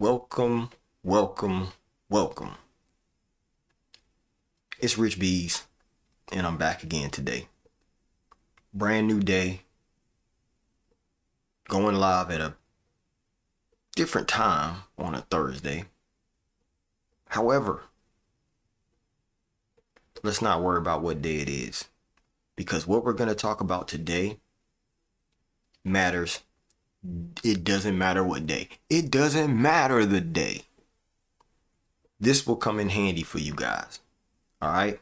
Welcome, welcome, welcome. It's Rich Bees, and I'm back again today. Brand new day, going live at a different time on a Thursday. However, let's not worry about what day it is, because what we're going to talk about today matters. It doesn't matter what day. It doesn't matter the day. This will come in handy for you guys. All right?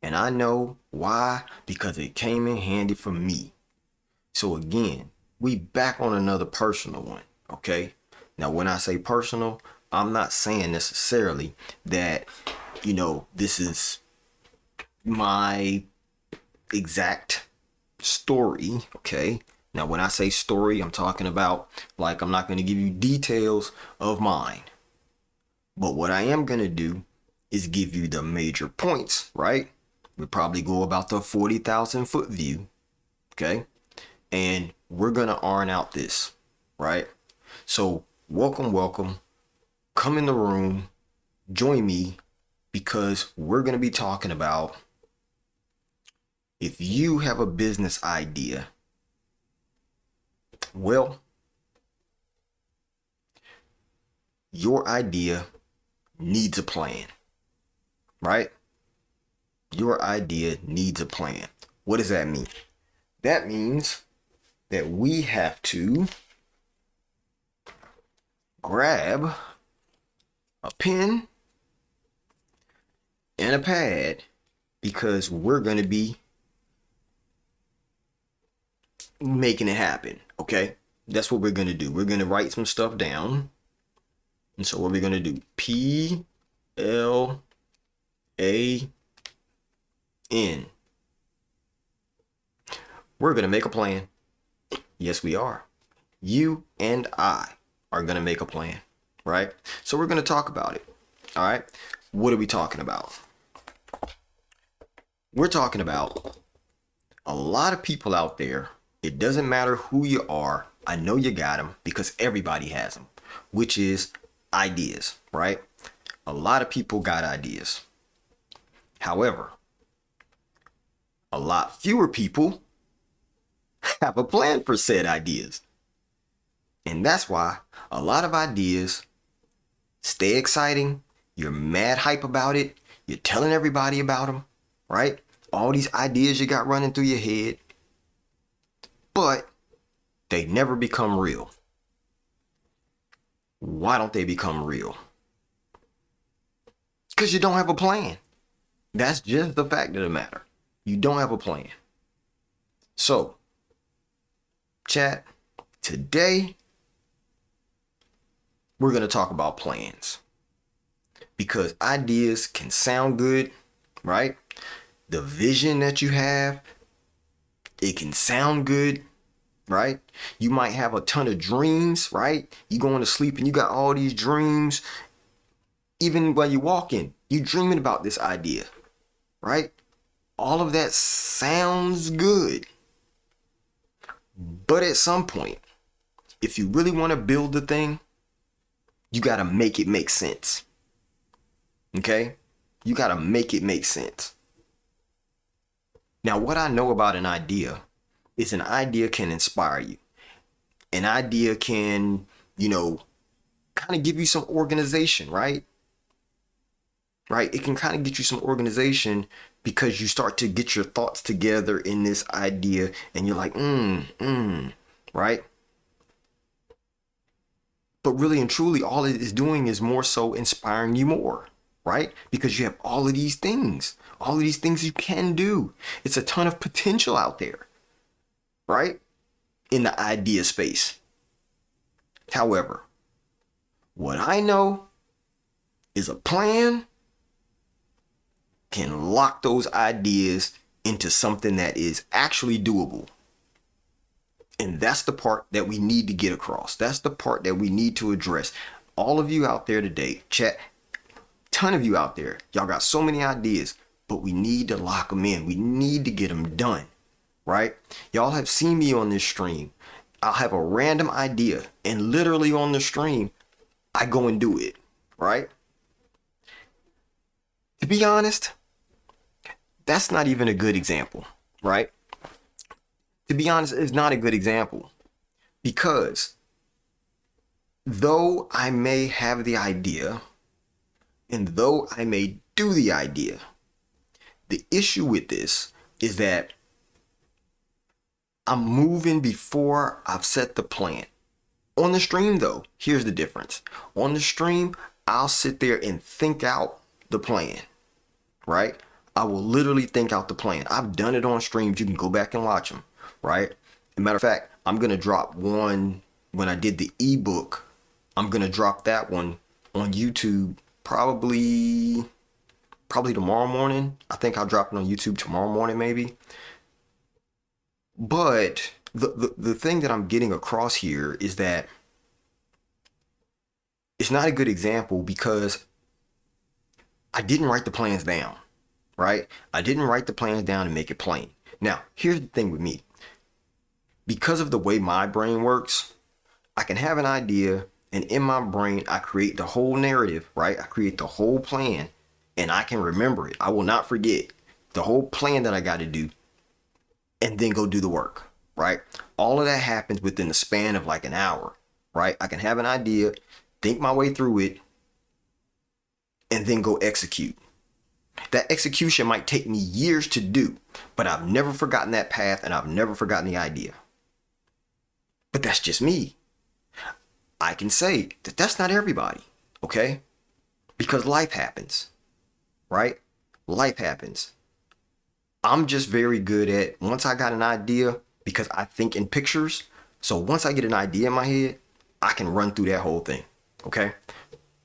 And I know why, because it came in handy for me. So again, we back on another personal one, okay? Now, when I say personal, I'm not saying necessarily that, this is my exact story, okay? Now, when I say story, I'm talking about, I'm not going to give you details of mine. But what I am going to do is give you the major points, right? We'll probably go about the 40,000 foot view, okay? And we're going to iron out this, right? So welcome. Come in the room, join me, because we're going to be talking about if you have a business idea, well, your idea needs a plan, right? Your idea needs a plan. What does that mean? That means that we have to grab a pen and a pad, because we're going to be making it happen, okay? That's what we're going to do. We're going to write some stuff down. And so what we're going to do, PLAN. We're going to make a plan. Yes, we are. You and I are going to make a plan, right? So we're going to talk about it, all right? What are we talking about? We're talking about a lot of people out there. It doesn't matter who you are. I know you got them, because everybody has them, which is ideas, right? A lot of people got ideas. However, a lot fewer people have a plan for said ideas. And that's why a lot of ideas stay exciting. You're mad hype about it. You're telling everybody about them, right? All these ideas you got running through your head, but they never become real. Why don't they become real? Because you don't have a plan. That's just the fact of the matter. You don't have a plan. So, chat, today we're going to talk about plans, because ideas can sound good, right? The vision that you have, it can sound good, right? You might have a ton of dreams, right? You going to sleep and you got all these dreams. Even while you're walking, you're dreaming about this idea, right? All of that sounds good. But at some point, if you really want to build the thing, you got to make it make sense. Okay? You got to make it make sense. Now, what I know about an idea is an idea can inspire you. An idea can, kind of give you some organization, right? Right? It can kind of get you some organization, because you start to get your thoughts together in this idea and you're like, right? But really and truly, all it is doing is more so inspiring you more, right? Because you have all of these things you can do. It's a ton of potential out there, right? In the idea space. However, what I know is a plan can lock those ideas into something that is actually doable. And that's the part that we need to get across. That's the part that we need to address. All of you out there today, chat, ton of you out there, y'all got so many ideas, but we need to lock them in. We need to get them done, right? Y'all have seen me on this stream. I'll have a random idea, and literally on the stream, I go and do it, right? To be honest, that's not even a good example, right? To be honest, it's not a good example because though I may have the idea and though I may do the idea, the issue with this is that I'm moving before I've set the plan. On the stream, though, here's the difference. On the stream, I'll sit there and think out the plan, right? I will literally think out the plan. I've done it on streams. You can go back and watch them, right? As a matter of fact, I'm going to drop one when I did the ebook. I'm going to drop that one on YouTube probably tomorrow morning. I think I'll drop it on YouTube tomorrow morning, maybe. But the thing that I'm getting across here is that it's not a good example because I didn't write the plans down, right? I didn't write the plans down and make it plain. Now, here's the thing with me. Because of the way my brain works, I can have an idea and in my brain, I create the whole narrative, right? I create the whole plan and I can remember it. I will not forget the whole plan that I got to do and then go do the work, right? All of that happens within the span of like an hour, right? I can have an idea, think my way through it, and then go execute. That execution might take me years to do, but I've never forgotten that path and I've never forgotten the idea. But that's just me. I can say that that's not everybody, okay? Because life happens, right? Life happens. I'm just very good at once I got an idea because I think in pictures. So once I get an idea in my head, I can run through that whole thing, okay?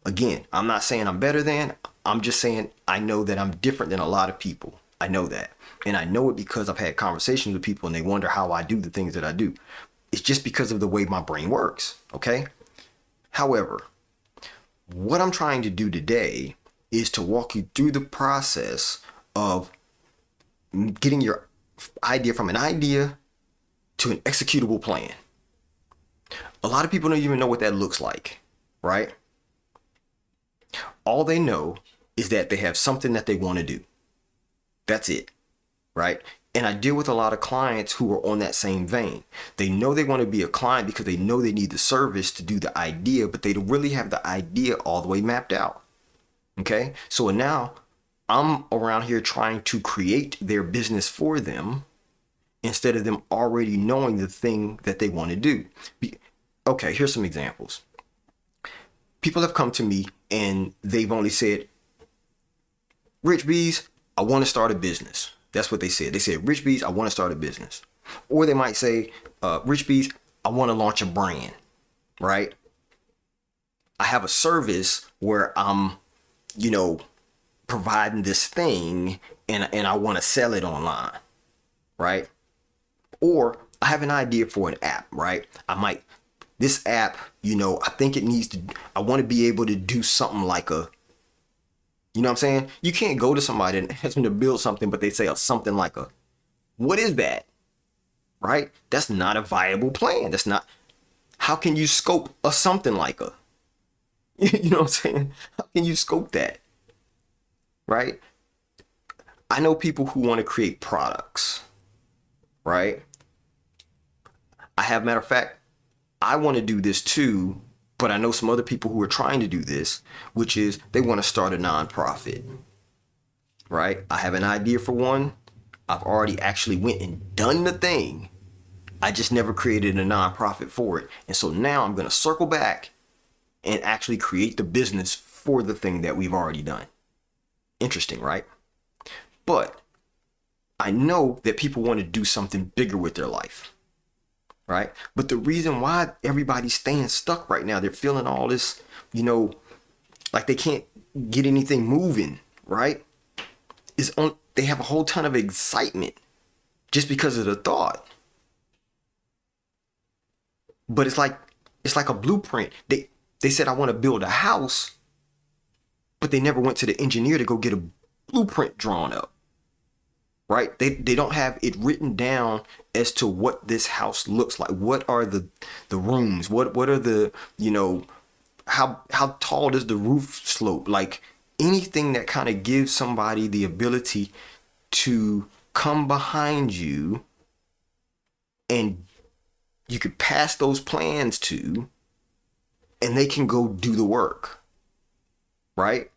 Again, I'm not saying I'm better than, I'm just saying I know that I'm different than a lot of people. I know that. And I know it because I've had conversations with people and they wonder how I do the things that I do. It's just because of the way my brain works, okay? However, what I'm trying to do today is to walk you through the process of getting your idea from an idea to an executable plan. A lot of people don't even know what that looks like, right? All they know is that they have something that they want to do. That's it, right? And I deal with a lot of clients who are on that same vein. They know they want to be a client because they know they need the service to do the idea, but they don't really have the idea all the way mapped out. Okay? So now I'm around here trying to create their business for them instead of them already knowing the thing that they want to do. Okay, here's some examples. People have come to me and they've only said, Rich Bees, I want to start a business. That's what they said. They said, Rich Bees, I want to start a business. Or they might say, Rich Bees, I want to launch a brand, right? I have a service where I'm, providing this thing and I want to sell it online, right? Or I have an idea for an app, right? This app, I think it needs to, I want to be able to do something like you know what I'm saying? You can't go to somebody and ask them to build something, but they say something like what is that? Right? That's not a viable plan. That's not, how can you scope something like you know what I'm saying? How can you scope that? Right? I know people who want to create products, right? Matter of fact, I want to do this too, but I know some other people who are trying to do this, which is they want to start a nonprofit, right? I have an idea for one. I've already actually went and done the thing. I just never created a nonprofit for it. And so now I'm going to circle back and actually create the business for the thing that we've already done. Interesting, right? But I know that people want to do something bigger with their life, right? But the reason why everybody's staying stuck right now, they're feeling all this, like they can't get anything moving, right? They have a whole ton of excitement just because of the thought. But it's like a blueprint. They said, I want to build a house, but they never went to the engineer to go get a blueprint drawn up, right? They don't have it written down as to what this house looks like. What are the rooms? What are the, how tall does the roof slope? Like anything that kind of gives somebody the ability to come behind you and you could pass those plans to, and they can go do the work, right?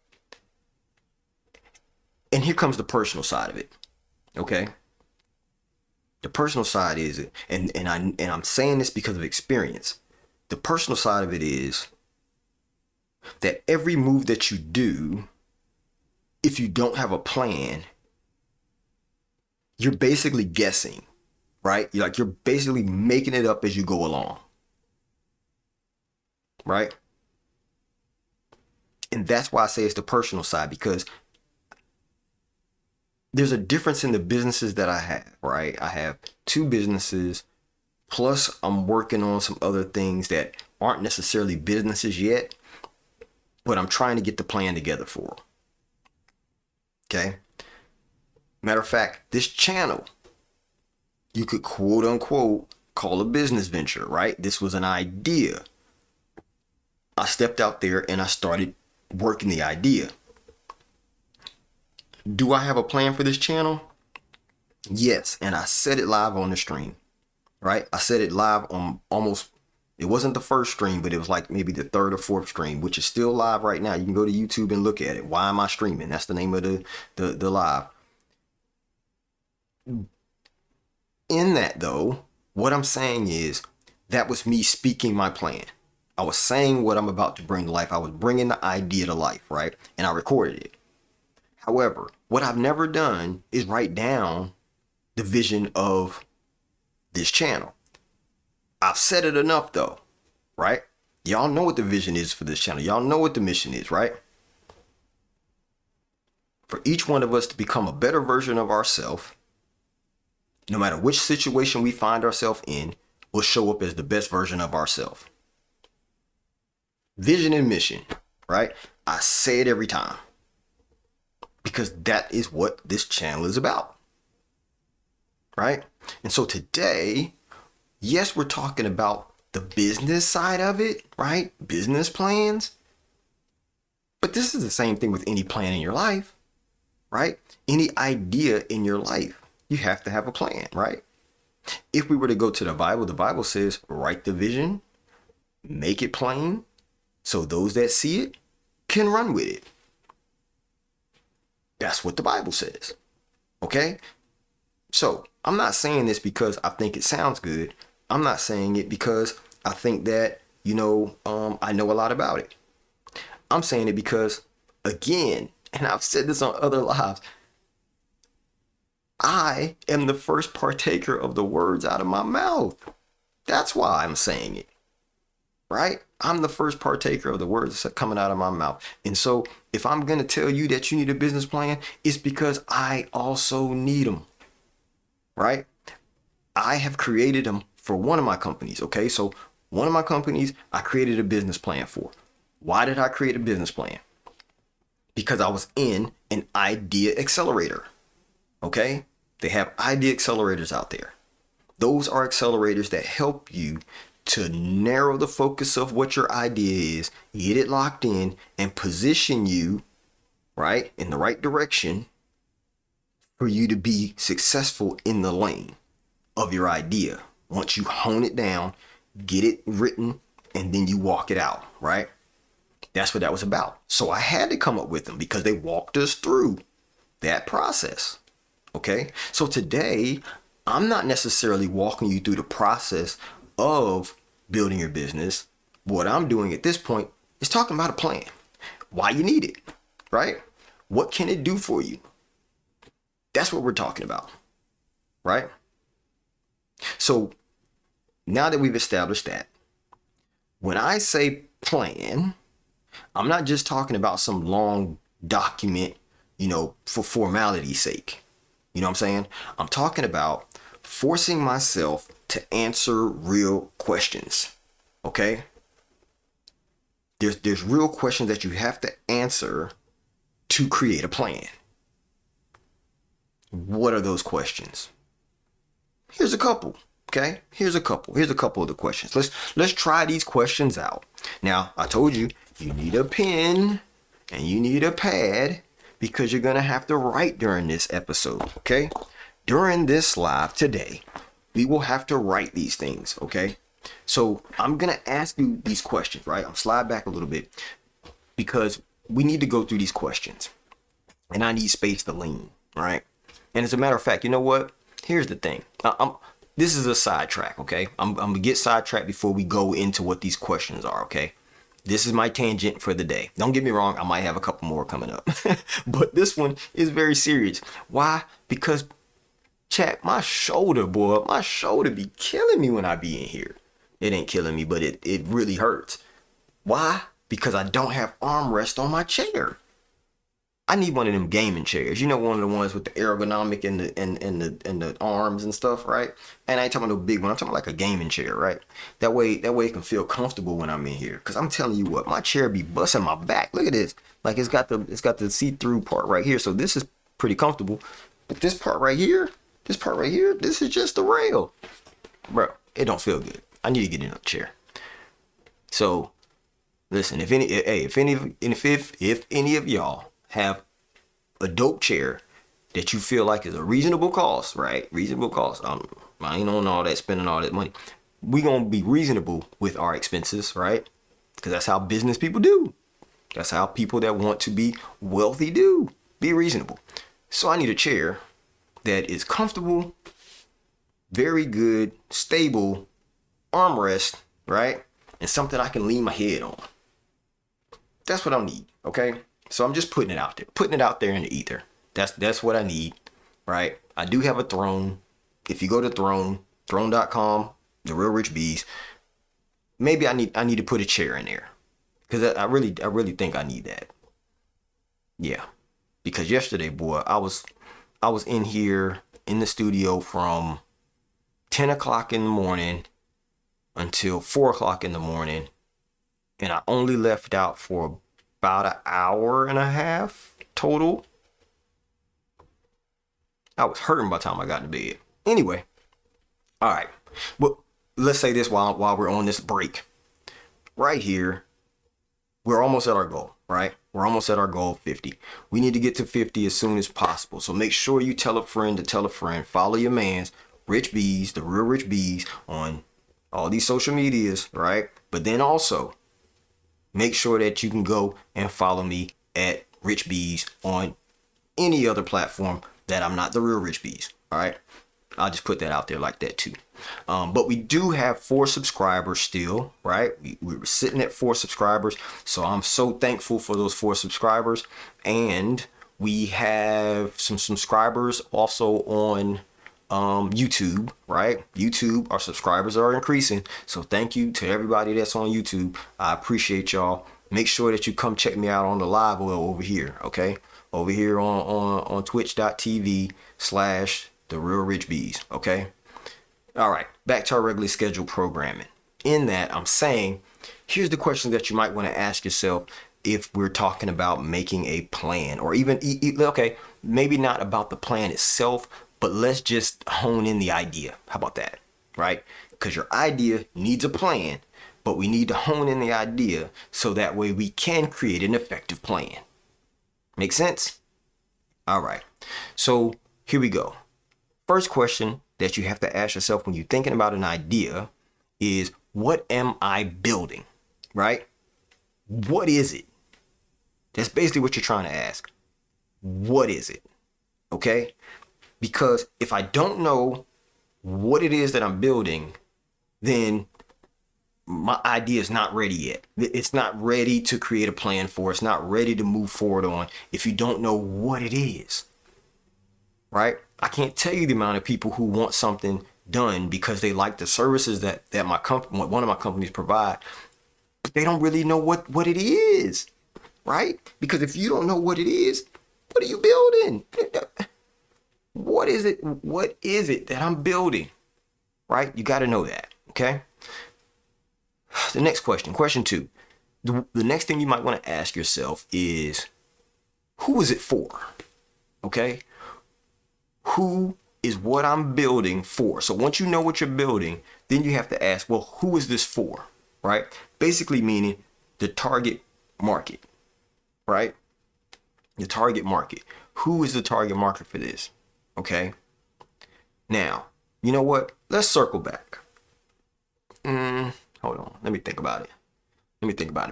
And here comes the personal side of it, okay? The personal side is, I'm saying this because of experience. The personal side of it is that every move that you do, if you don't have a plan, you're basically guessing, right? You're basically making it up as you go along, right? And that's why I say it's the personal side, because there's a difference in the businesses that I have, right? I have 2 businesses, plus I'm working on some other things that aren't necessarily businesses yet, but I'm trying to get the plan together for. Okay? Matter of fact, this channel, you could quote unquote call a business venture, right? This was an idea. I stepped out there and I started working the idea. Do I have a plan for this channel? Yes, and I said it live on the stream, right? I said it live on almost, it wasn't the first stream, but it was like maybe the 3rd or 4th stream, which is still live right now. You can go to YouTube and look at it. Why am I streaming? That's the name of the live. In that though, what I'm saying is that was me speaking my plan. I was saying what I'm about to bring to life. I was bringing the idea to life, right? And I recorded it. However, what I've never done is write down the vision of this channel. I've said it enough though, right? Y'all know what the vision is for this channel. Y'all know what the mission is, right? For each one of us to become a better version of ourselves, no matter which situation we find ourselves in, will show up as the best version of ourselves. Vision and mission, right? I say it every time, because that is what this channel is about, right? And so today, yes, we're talking about the business side of it, right? Business plans. But this is the same thing with any plan in your life, right? Any idea in your life, you have to have a plan, right? If we were to go to the Bible says, write the vision, make it plain, so those that see it can run with it. That's what the Bible says. Okay? So I'm not saying this because I think it sounds good. I'm not saying it because I think that, I know a lot about it. I'm saying it because, again, and I've said this on other lives, I am the first partaker of the words out of my mouth. That's why I'm saying it, right? I'm the first partaker of the words coming out of my mouth. And so if I'm going to tell you that you need a business plan, it's because I also need them, right? I have created them for one of my companies, okay? So one of my companies, I created a business plan for. Why did I create a business plan? Because I was in an idea accelerator, okay? They have idea accelerators out there. Those are accelerators that help you to narrow the focus of what your idea is, get it locked in, and position you, right, in the right direction for you to be successful in the lane of your idea. Once you hone it down, get it written, and then you walk it out, right? That's what that was about. So I had to come up with them because they walked us through that process. Okay, so today I'm not necessarily walking you through the process of building your business. What I'm doing at this point is talking about a plan, why you need it, right? What can it do for you? That's what we're talking about, right? So now that we've established that, when I say plan, I'm not just talking about some long document, for formality's sake. You know what I'm saying? I'm talking about forcing myself to answer real questions. Okay? There's real questions that you have to answer to create a plan. What are those questions? Here's a couple. Okay, here's a couple of the questions. Let's try these questions out. Now, I told you you need a pen and you need a pad because you're gonna have to write during this episode. Okay, during this live today, we will have to write these things. Okay, so I'm gonna ask you these questions. Right, I'm slide back a little bit because we need to go through these questions, and I need space to lean. Right, and as a matter of fact, you know what? Here's the thing. This is a sidetrack, okay? I'm gonna get sidetracked before we go into what these questions are, okay? This is my tangent for the day. Don't get me wrong, I might have a couple more coming up. But this one is very serious. Why? Because, chat, my shoulder be killing me when I be in here. It ain't killing me, but it really hurts. Why? Because I don't have armrest on my chair. I need one of them gaming chairs. You know, one of the ones with the ergonomic and the arms and stuff, right? And I ain't talking about no big one. I'm talking like a gaming chair, right? That way it can feel comfortable when I'm in here. Cause I'm telling you what, my chair be busting my back. Look at this. Like it's got the see-through part right here. So this is pretty comfortable. But this part right here, this is just the rail. Bro, it don't feel good. I need to get in a chair. So listen, if any of y'all have a dope chair that you feel like is a reasonable cost, right? Reasonable cost. I ain't on all that spending all that money. We gonna be reasonable with our expenses, right? Because that's how business people do. That's how people that want to be wealthy do. Be reasonable. So I need a chair that is comfortable, very good, stable, armrest, right? And something I can lean my head on. That's what I need, okay? So I'm just putting it out there in the ether. That's what I need, right? I do have a throne. If you go to throne.com, the Real Rich Bees, maybe I need to put a chair in there because I really think I need that. Yeah, because yesterday, boy, I was in here in the studio from 10 o'clock in the morning until 4 o'clock in the morning, and I only left out for about an hour and a half total. I was hurting by the time I got to bed. Anyway, all right. Well, let's say this while we're on this break. Right here, we're almost at our goal, right? We're almost at our goal of 50. We need to get to 50 as soon as possible. So make sure you tell a friend to tell a friend. Follow your mans, Rich Bees, the Real Rich Bees, on all these social medias, right? But then also, make sure that you can go and follow me at Rich Bees on any other platform that I'm not the Real Rich Bees. All right. I'll just put that out there like that too. But we do have 4 subscribers still, right? We were sitting at 4 subscribers. So I'm so thankful for those 4 subscribers. And we have some subscribers also on YouTube, right? YouTube, our subscribers are increasing. So thank you to everybody that's on YouTube. I appreciate y'all. Make sure that you come check me out on the live well over here, okay? Over here on twitch.tv/The Real Rich Bees, okay? All right, back to our regularly scheduled programming. In that, I'm saying, here's the question that you might want to ask yourself if we're talking about making a plan, or even, okay, maybe not about the plan itself, but let's just hone in the idea. How about that, right? Because your idea needs a plan, but we need to hone in the idea so that way we can create an effective plan. Make sense? All right. So here we go. First question that you have to ask yourself when you're thinking about an idea is, what am I building? Right? What is it? That's basically what you're trying to ask. What is it? Okay? Because if I don't know what it is that I'm building, then my idea is not ready yet. It's not ready to create a plan for. It's not ready to move forward on if you don't know what it is. Right? I can't tell you the amount of people who want something done because they like the services that my company, one of my companies provide, but they don't really know what it is. Right? Because if you don't know what it is, what are you building? What is it? What is it that I'm building? Right? You got to know that. Okay. The next question, question 2. The next thing you might want to ask yourself is, who is it for? Okay. Who is what I'm building for. So once you know what you're building, then you have to ask, well, who is this for, right? Basically meaning the target market, right? The target market. Who is the target market for this? Okay. Now, you know what? Let's circle back. Hold on. Let me think about it.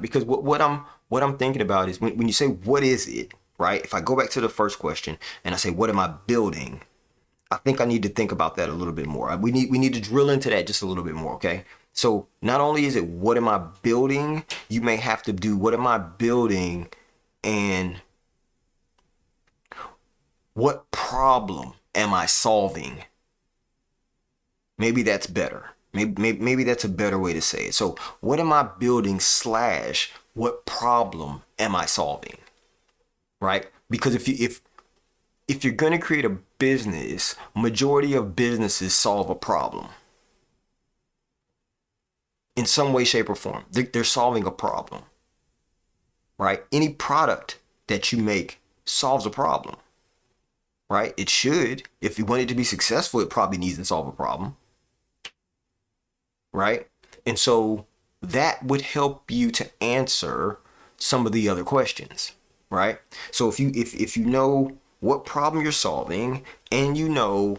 Because what I'm thinking about is when you say what is it, right? If I go back to the first question and I say what am I building, I think I need to think about that a little bit more. We need to drill into that just a little bit more, okay? So not only is it what am I building, you may have to do what am I building and what problem am I solving? Maybe that's better. Maybe that's a better way to say it. So what am I building / what problem am I solving? Right? Because if you're going to create a business, majority of businesses solve a problem. In some way, shape, or form. They're solving a problem. Right? Any product that you make solves a problem. Right? It should. If you want it to be successful, it probably needs to solve a problem. Right? And so that would help you to answer some of the other questions. Right? So if you know what problem you're solving and you know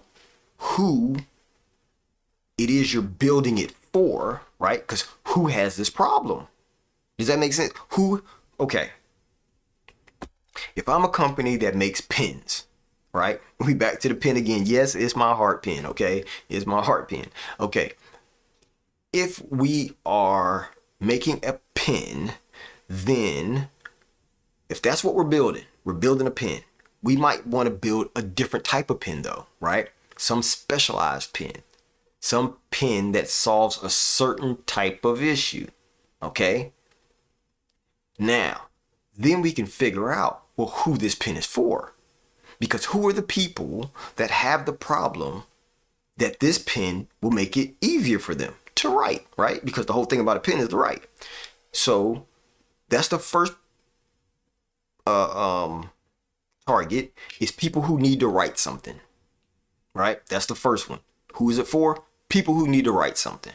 who it is you're building it for, right? Because who has this problem? Does that make sense? Okay. If I'm a company that makes pens, right? We back to the pen again. Yes, it's my heart pen, okay? It's my heart pen. Okay. If we are making a pen, then if that's what we're building a pen. We might want to build a different type of pen though, right? Some specialized pen. Some pen that solves a certain type of issue, okay? Now, then we can figure out, well, who this pen is for. Because who are the people that have the problem that this pen will make it easier for them to write, right? Because the whole thing about a pen is to write. So that's the first target is people who need to write something, right? That's the first one. Who is it for? People who need to write something.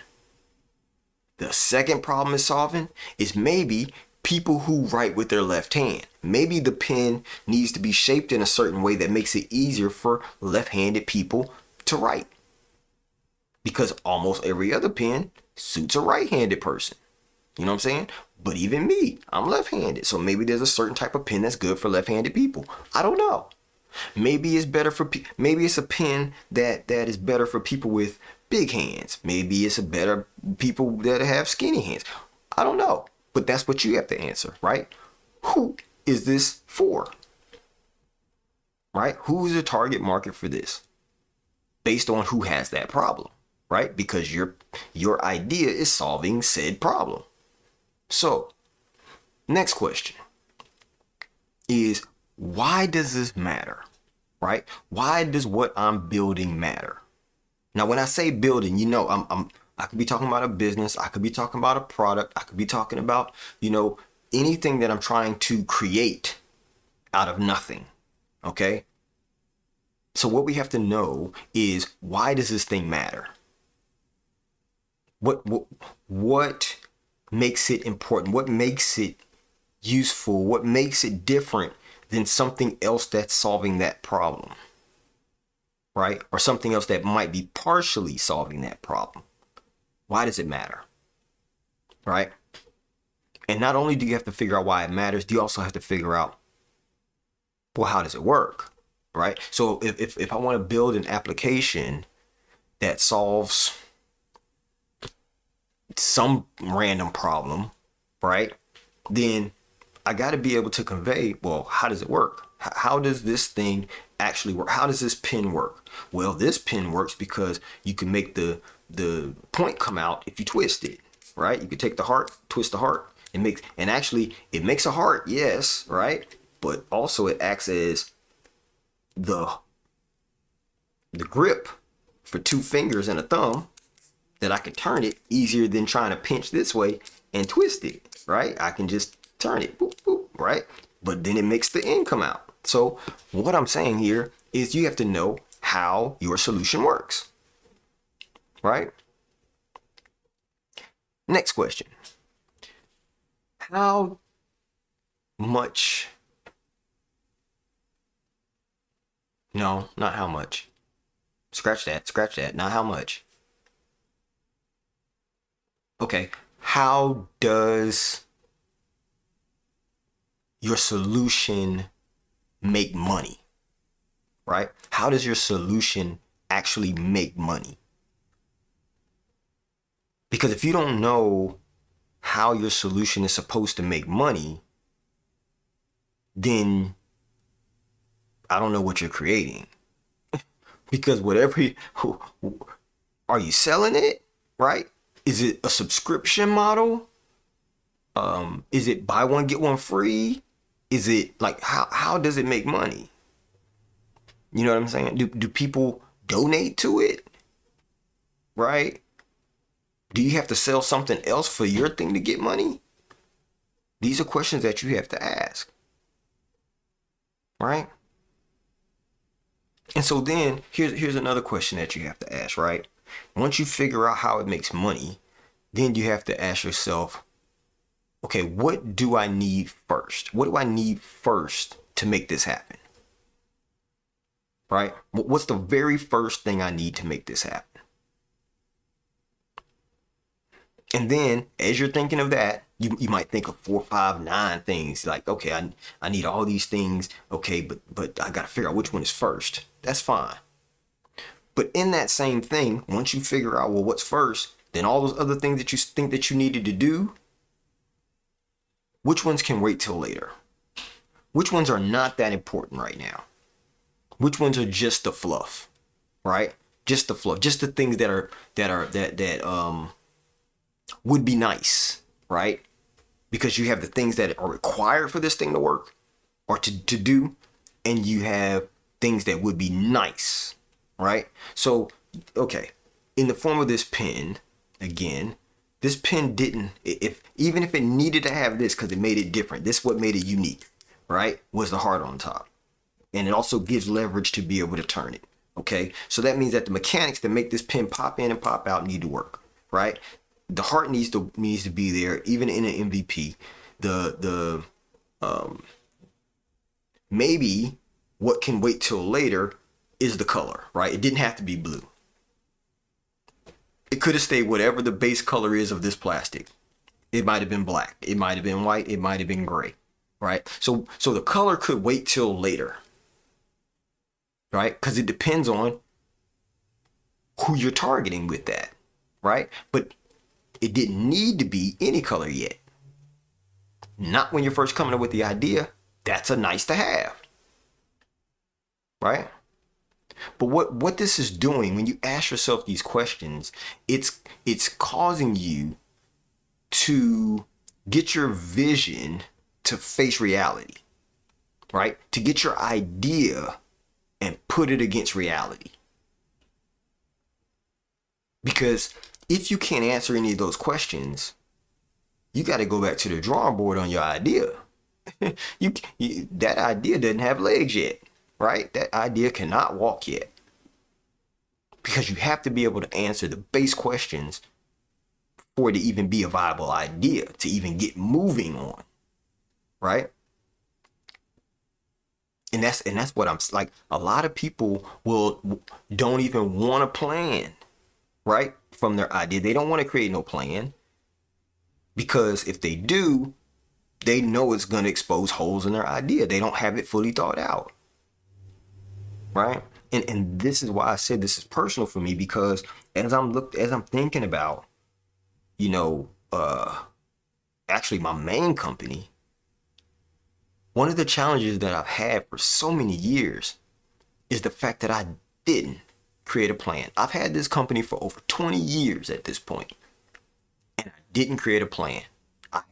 The second problem it's solving is maybe people who write with their left hand. Maybe the pen needs to be shaped in a certain way that makes it easier for left-handed people to write. Because almost every other pen suits a right-handed person. You know what I'm saying? But even me, I'm left-handed. So maybe there's a certain type of pen that's good for left-handed people. I don't know. Maybe it's better for maybe it's a pen that is better for people with big hands. Maybe it's a better people that have skinny hands. I don't know. But that's what you have to answer, right? Who is this for? Right? Who's the target market for this? Based on who has that problem, right? Because your idea is solving said problem. So, next question is, why does this matter, right? Why does what I'm building matter? Now, when I say building, you know, I could be talking about a business. I could be talking about a product. I could be talking about, you know, anything that I'm trying to create out of nothing. Okay. So what we have to know is, why does this thing matter? What makes it important? What makes it useful? What makes it different than something else that's solving that problem? Right? Or something else that might be partially solving that problem. Why does it matter? Right? And not only do you have to figure out why it matters, you also have to figure out, well, how does it work? Right? So if I want to build an application that solves some random problem, right? Then I got to be able to convey, well, how does it work? How does this thing actually work? How does this pen work? Well, this pen works because you can make the point come out if you twist it, right? You can take the heart, twist the heart, it makes a heart, yes, right? But also it acts as the grip for 2 fingers and a thumb, that I can turn it easier than trying to pinch this way and twist it, right? I can just turn it, boop, boop, right? But then it makes the end come out. So what I'm saying here is you have to know how your solution works, right? Next question. How much? No, not how much. Scratch that, scratch that. Not how much. Okay. How does your solution make money? Right? How does your solution actually make money? Because if you don't know how your solution is supposed to make money, then I don't know what you're creating. Because whatever are you selling it, right? Is it a subscription model? Is it buy one get one free? Is it like how does it make money? You know what I'm saying? Do people donate to it? Right? Do you have to sell something else for your thing to get money? These are questions that you have to ask. Right? And so then here's another question that you have to ask, right? Once you figure out how it makes money, then you have to ask yourself, okay, what do I need first? What do I need first to make this happen? Right? What's the very first thing I need to make this happen? And then as you're thinking of that, you might think of 4, 5, 9 things. Like, okay, I need all these things. Okay, but I gotta figure out which one is first. That's fine. But in that same thing, once you figure out, well, what's first, then all those other things that you think that you needed to do, which ones can wait till later? Which ones are not that important right now? Which ones are just the fluff, right? Just the fluff, just the things that would be nice, right? Because you have the things that are required for this thing to work or to do, and you have things that would be nice, right? So, okay, in the form of this pen, again, this pen didn't, even if it needed to have this because it made it different, this is what made it unique, right? Was the heart on top. And it also gives leverage to be able to turn it, okay? So that means that the mechanics that make this pen pop in and pop out need to work, right? The heart needs to be there, even in an MVP. Maybe what can wait till later is the color, right? It didn't have to be blue. It could have stayed whatever the base color is of this plastic. It might have been black. It might have been white. It might have been gray, right? So the color could wait till later, right? Because it depends on who you're targeting with that, right? But it didn't need to be any color yet. Not when you're first coming up with the idea. That's a nice to have, right? But what this is doing when you ask yourself these questions, it's causing you to get your vision to face reality, right? To get your idea and put it against reality. Because if you can't answer any of those questions, you got to go back to the drawing board on your idea. That idea doesn't have legs yet, right? That idea cannot walk yet. Because you have to be able to answer the base questions for it to even be a viable idea, to even get moving on, right? And that's what I'm like. A lot of people don't even want to plan, right? From their idea. They don't want to create no plan, because if they do, they know it's going to expose holes in their idea. They don't have it fully thought out, right? And this is why I said this is personal for me, because as I'm thinking about, actually my main company, one of the challenges that I've had for so many years is the fact that I didn't create a plan. I've had this company for over 20 years at this point, and I didn't create a plan. I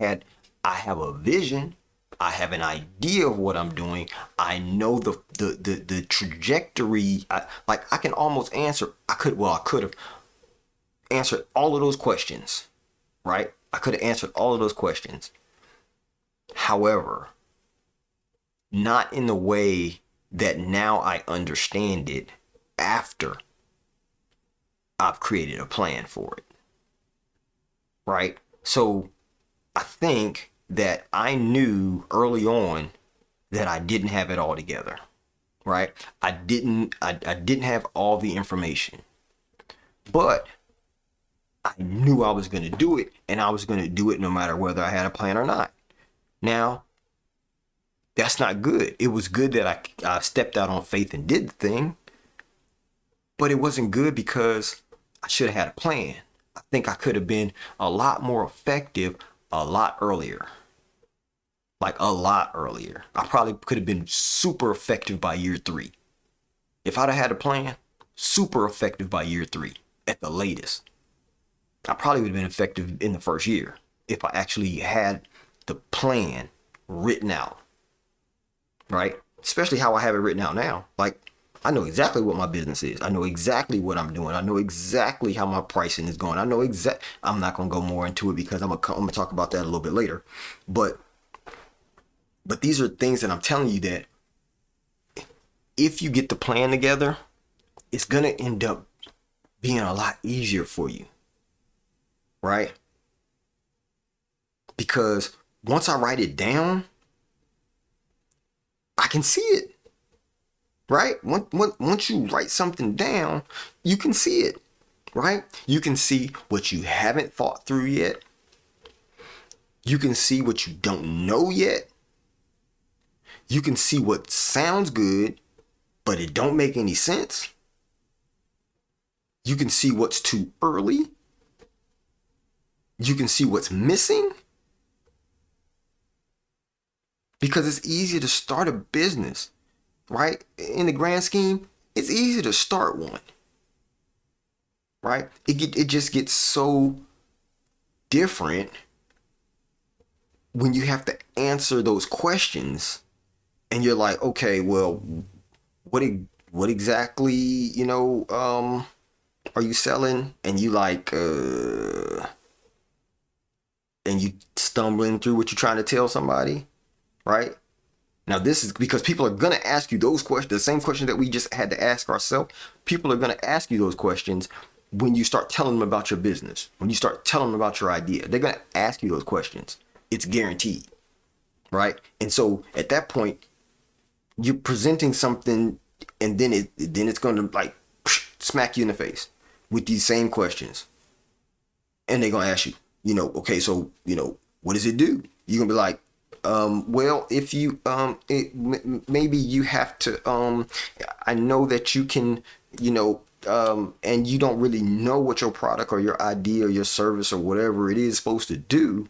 have a vision. I have an idea of what I'm doing. I know the trajectory. I can almost answer. I could have answered all of those questions, right? I could have answered all of those questions. However, not in the way that now I understand it after I've created a plan for it, right? So I think that I knew early on that I didn't have it all together, right? I didn't have all the information, but I knew I was going to do it, and I was going to do it no matter whether I had a plan or not. Now, that's not good. It was good that I stepped out on faith and did the thing, but it wasn't good because I should have had a plan. I think I could have been a lot more effective a lot earlier. Like a lot earlier. I probably could have been super effective by year 3. If I'd have had a plan, super effective by year 3 at the latest. I probably would have been effective in the first year if I actually had the plan written out, right? Especially how I have it written out now. Like, I know exactly what my business is. I know exactly what I'm doing. I know exactly how my pricing is going. I know I'm not going to go more into it because I'm going to talk about that a little bit later. But these are things that I'm telling you that if you get the plan together, it's going to end up being a lot easier for you, right? Because once I write it down, I can see it, right? Once you write something down, you can see it, right? You can see what you haven't thought through yet. You can see what you don't know yet. You can see what sounds good, but it don't make any sense. You can see what's too early. You can see what's missing. Because it's easy to start a business, right? In the grand scheme, it's easy to start one, right? It just gets so different when you have to answer those questions and you're like, okay, well, what exactly, are you selling? And you like, and you stumbling through what you're trying to tell somebody, right? Now, this is because people are going to ask you those questions, the same questions that we just had to ask ourselves. People are going to ask you those questions when you start telling them about your business, when you start telling them about your idea. They're going to ask you those questions. It's guaranteed, right? And so at that point, you're presenting something, and then it's going to like smack you in the face with these same questions. And they're going to ask you, okay, so, what does it do? You're going to be like, well, if you, maybe you have to, I know that you can, and you don't really know what your product or your idea or your service or whatever it is supposed to do.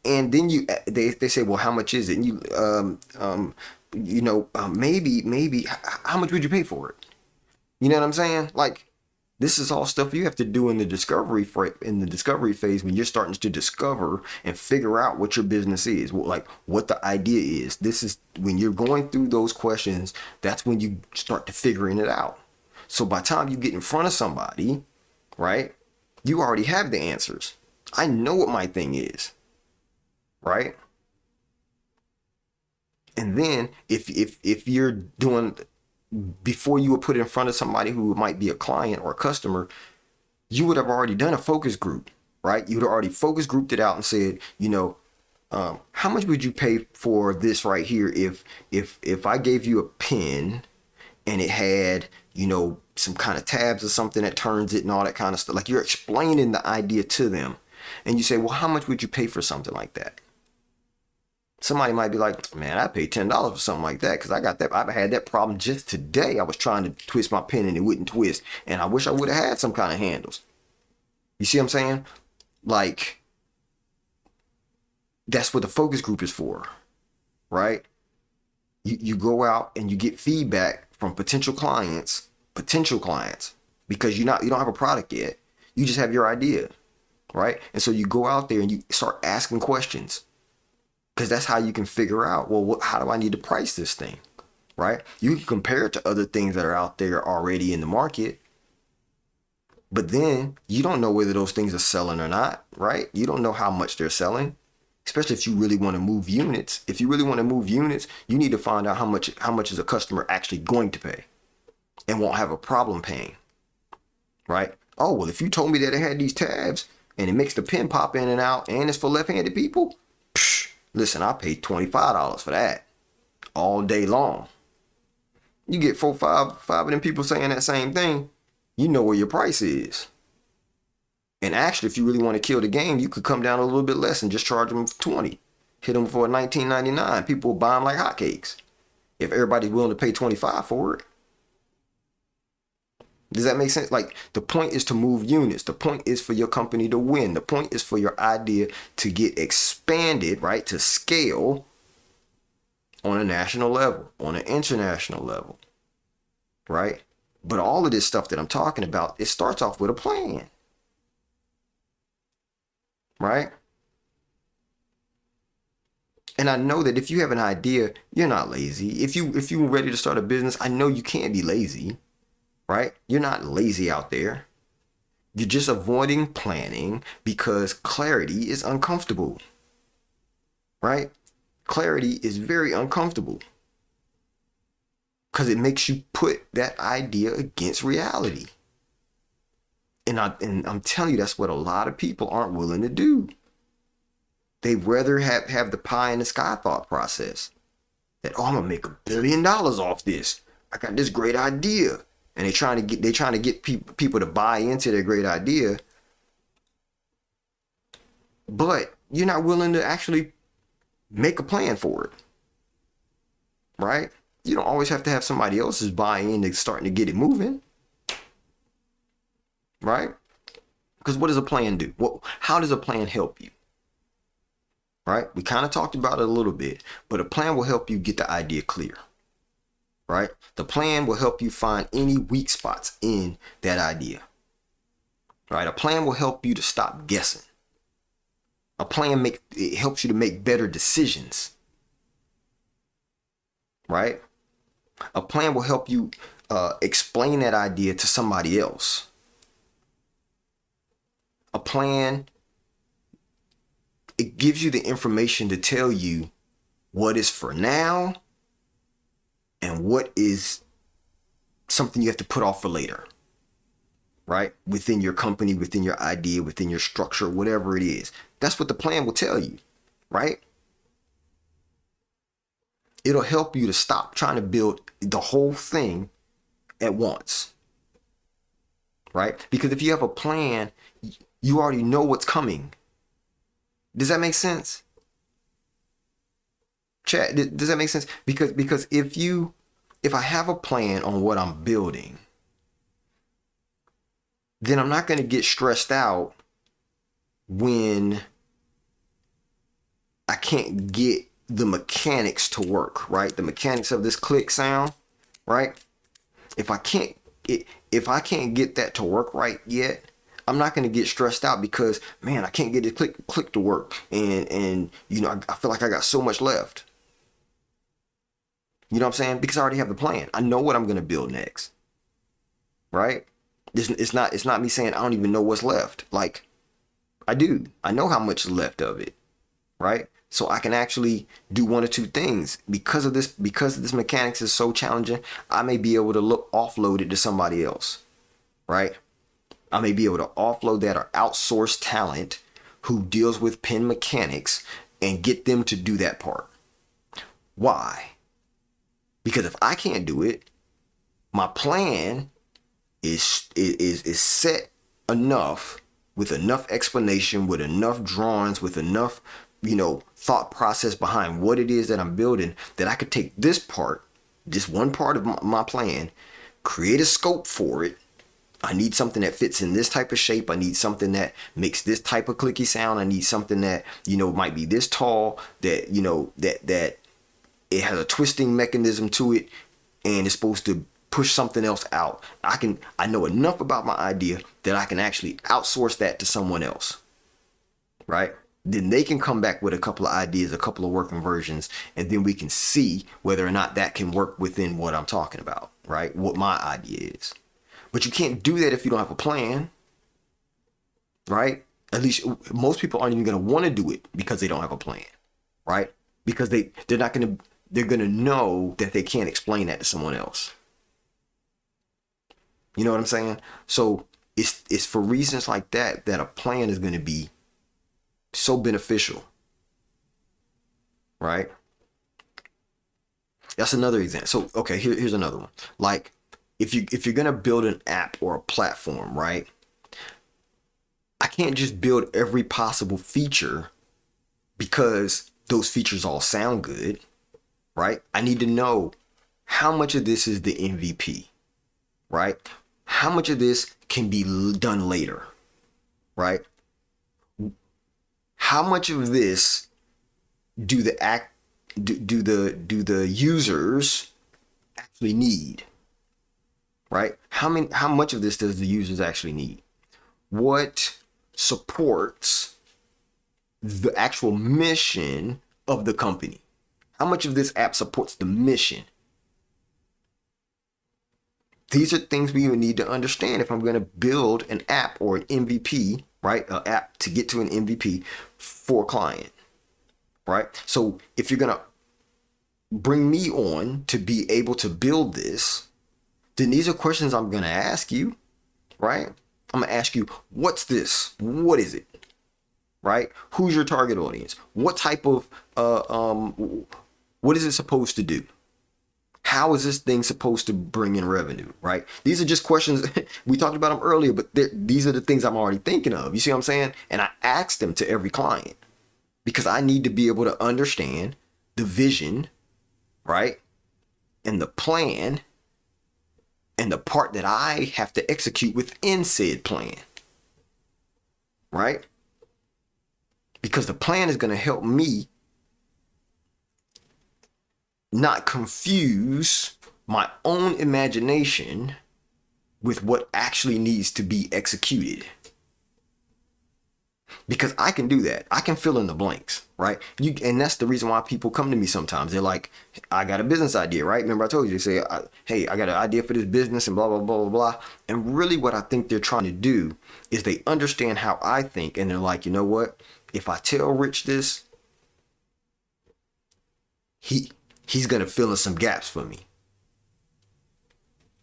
And then they say, well, how much is it? And maybe how much would you pay for it? You know what I'm saying? Like, this is all stuff you have to do in the discovery phase when you're starting to discover and figure out what your business is, like what the idea is. This is when you're going through those questions. That's when you start to figuring it out. So by the time you get in front of somebody, right, you already have the answers. I know what my thing is, right? And then if you're doing, before you would put it in front of somebody who might be a client or a customer, you would have already done a focus group, right? You would have already focus grouped it out and said, how much would you pay for this right here if I gave you a pen and it had, some kind of tabs or something that turns it and all that kind of stuff. Like, you're explaining the idea to them, and you say, well, how much would you pay for something like that? Somebody might be like, man, I paid $10 for something like that because I got that. I've had that problem just today. I was trying to twist my pen and it wouldn't twist. And I wish I would have had some kind of handles. You see what I'm saying? Like, that's what the focus group is for, right? You go out and you get feedback from potential clients, because you don't have a product yet. You just have your idea, right? And so you go out there and you start asking questions. Because that's how you can figure out, well, how do I need to price this thing, right? You can compare it to other things that are out there already in the market. But then you don't know whether those things are selling or not, right? You don't know how much they're selling, especially if you really want to move units. If you really want to move units, you need to find out how much is a customer actually going to pay. and won't have a problem paying, right? Oh, well, if you told me that it had these tabs and it makes the pen pop in and out and it's for left-handed people, listen, I paid $25 for that all day long. You get five of them people saying that same thing, you know where your price is. And actually, if you really want to kill the game, you could come down a little bit less and just charge them for 20. Hit them for $19.99. People will buy them like hotcakes if everybody's willing to pay 25 for it. Does that make sense? Like, the point is to move units. The point is for your company to win. The point is for your idea to get expanded, right? To scale on a national level, on an international level, right? But all of this stuff that I'm talking about, it starts off with a plan, right? And I know that if you have an idea, you're not lazy. If you're ready to start a business, I know you can't be lazy, right? You're not lazy out there. You're just avoiding planning because clarity is uncomfortable, right? Clarity is very uncomfortable because it makes you put that idea against reality. And I'm telling you, that's what a lot of people aren't willing to do. They'd rather have the pie in the sky thought process. That, oh, I'm gonna make $1 billion off this. I got this great idea. And they're trying to get people to buy into their great idea. But you're not willing to actually make a plan for it. Right? You don't always have to have somebody else's buy-in to starting to get it moving. Right? Because what does a plan do? How does a plan help you? Right? We kind of talked about it a little bit, but a plan will help you get the idea clear. Right? The plan will help you find any weak spots in that idea. Right? A plan will help you to stop guessing. A plan it helps you to make better decisions. Right? A plan will help you explain that idea to somebody else. A plan, it gives you the information to tell you what is for now and what is something you have to put off for later, right? Within your company, within your idea, within your structure, whatever it is. That's what the plan will tell you, right? It'll help you to stop trying to build the whole thing at once, right? Because if you have a plan, you already know what's coming. Does that make sense? Chat, does that make sense? Because if I have a plan on what I'm building, then I'm not going to get stressed out when I can't get the mechanics to work, right? The mechanics of this click sound, right? If I can't get that to work right yet, I'm not going to get stressed out because, man, I can't get the click to work, and you know, I feel like I got so much left. You know what I'm saying? Because I already have the plan. I know what I'm going to build next, right? It's not me saying I don't even know what's left. Like, I do. I know how much is left of it, right? So I can actually do one or two things because of this mechanics is so challenging. I may be able to offload it to somebody else, right? I may be able to offload that or outsource talent who deals with pen mechanics and get them to do that part. Why? Because if I can't do it, my plan is set enough, with enough explanation, with enough drawings, with enough, thought process behind what it is that I'm building, that I could take this part, this one part of my plan, create a scope for it. I need something that fits in this type of shape. I need something that makes this type of clicky sound. I need something that, might be this tall, that, that it has a twisting mechanism to it and it's supposed to push something else out. I know enough about my idea that I can actually outsource that to someone else, right? Then they can come back with a couple of ideas, a couple of working versions, and then we can see whether or not that can work within what I'm talking about, right? What my idea is. But you can't do that if you don't have a plan, right? At least most people aren't even going to want to do it because they don't have a plan, right? Because they're going to know that they can't explain that to someone else. You know what I'm saying? So it's for reasons like that that a plan is going to be so beneficial, right? That's another example. So okay, here's another one. Like if you're gonna build an app or a platform, right? I can't just build every possible feature because those features all sound good, right? I need to know how much of this is the MVP, right? How much of this can be done later, right? How much of this do the act do the users actually need, right? How much of this does the users actually need? What supports the actual mission of the company? How much of this app supports the mission? These are things we even need to understand if I'm going to build an app or an MVP, right? An app to get to an MVP for a client, right? So if you're going to bring me on to be able to build this, then these are questions I'm going to ask you, right? I'm going to ask you, what's this? What is it? Right? Who's your target audience? What type of, what is it supposed to do? How is this thing supposed to bring in revenue, right? These are just questions. We talked about them earlier, but these are the things I'm already thinking of. You see what I'm saying? And I ask them to every client because I need to be able to understand the vision, right? And the plan and the part that I have to execute within said plan, right? Because the plan is going to help me not confuse my own imagination with what actually needs to be executed. Because I can do that. I can fill in the blanks, right? And that's the reason why people come to me sometimes. They're like, I got a business idea, right? Remember I told you, they say, hey, I got an idea for this business and blah, blah, blah, blah, blah. And really what I think they're trying to do is they understand how I think. And they're like, you know what? If I tell Rich this, he's going to fill in some gaps for me,